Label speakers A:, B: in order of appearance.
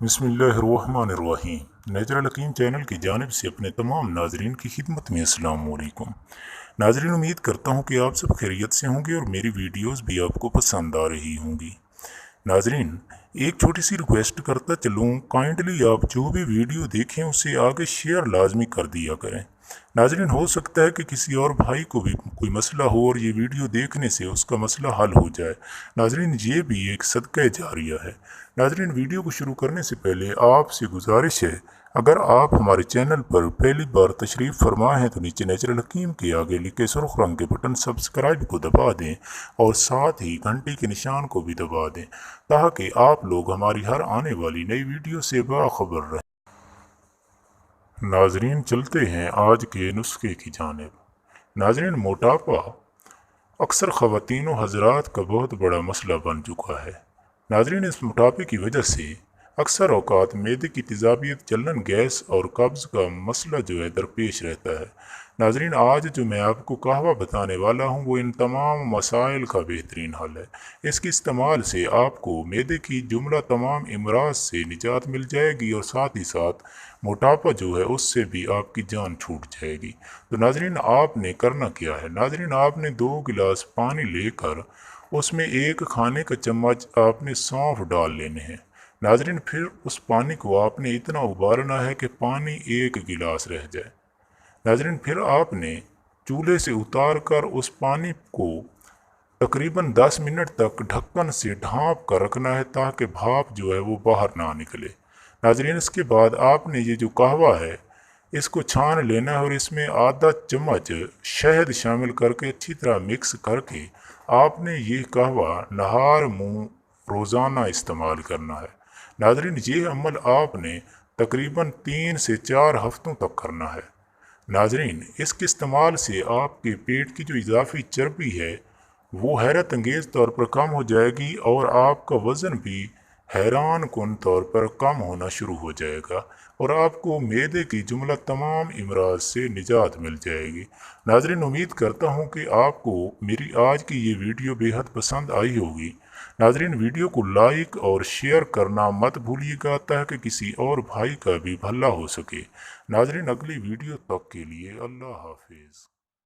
A: बिस्मिल्लाहिर्रहमानिर्रहीम। नेचुरल हकीम चैनल की जानिब से अपने तमाम नाजरीन की खिदमत में अस्सलाम वालेकुम। नाजरीन, उम्मीद करता हूँ कि आप सब खैरियत से होंगे और मेरी वीडियोस भी आपको पसंद आ रही होंगी। नाजरीन, एक छोटी सी रिक्वेस्ट करता चलूँ, काइंडली आप जो भी वीडियो देखें उसे आगे शेयर लाजमी कर दिया करें। नाजरीन, हो सकता है कि किसी और भाई को भी कोई मसला हो और ये वीडियो देखने से उसका मसला हल हो जाए। नाजरीन, ये भी एक सदका जारिया है। नाजरीन, वीडियो को शुरू करने से पहले आपसे गुजारिश है, अगर आप हमारे चैनल पर पहली बार तशरीफ़ फरमा हैं तो नीचे नेचुरल हकीम के आगे लिखे सुर्ख रंग के बटन सब्सक्राइब को दबा दें और साथ ही घंटी के निशान को भी दबा दें ताकि आप लोग हमारी हर आने वाली नई वीडियो से बाखबर रहें। नाजरीन, चलते हैं आज के नुस्खे की जानिब। नाजरीन, मोटापा अक्सर ख़वातीन व हज़रात का बहुत बड़ा मसला बन चुका है। नाजरीन, इस मोटापे की वजह से अक्सर औकात मैदे की तेजाबियत, जलन, गैस और कब्ज़ का मसला जो है दरपेश रहता है। नाजरीन, आज जो मैं आपको कहवा बताने वाला हूँ वो इन तमाम मसाइल का बेहतरीन हल है। इसके इस्तेमाल से आपको मैदे की जुमला तमाम अमराज से निजात मिल जाएगी और साथ ही साथ मोटापा जो है उससे भी आपकी जान छूट जाएगी। तो नाजरीन, आपने करना क्या है? नाजरीन, आपने 2 गिलास पानी लेकर उसमें 1 खाने का चम्मच आपने सौंफ डाल लेने हैं। नाजरीन, फिर उस पानी को आपने इतना उबालना है कि पानी 1 गिलास रह जाए। नाजरीन, फिर आपने चूल्हे से उतार कर उस पानी को तकरीबन 10 मिनट तक ढक्कन से ढाँप कर रखना है ताकि भाप जो है वो बाहर ना निकले। नाजरीन, इसके बाद आपने ये जो कहवा है इसको छान लेना है और इसमें आधा चम्मच शहद शामिल करके अच्छी तरह मिक्स करके आपने ये कहवा नहार मुँह रोज़ाना इस्तेमाल करना है। नाजरीन, ये अमल आपने तकरीबन 3 से 4 हफ्तों तक करना है। नाजरीन, इसके इस्तेमाल से आपके पेट की जो इजाफी चर्बी है वो हैरत अंगेज़ तौर पर कम हो जाएगी और आपका वज़न भी हैरान कुन तौर पर कम होना शुरू हो जाएगा और आपको मैदे की जुमला तमाम अमराज से निजात मिल जाएगी। नाजरीन, उम्मीद करता हूँ कि आपको मेरी आज की ये वीडियो बेहद पसंद आई होगी। नाजरीन, वीडियो को लाइक और शेयर करना मत भूलिएगा ताकि किसी और भाई का भी भला हो सके। नाजरीन, अगली वीडियो तक के लिए अल्लाह हाफिज़।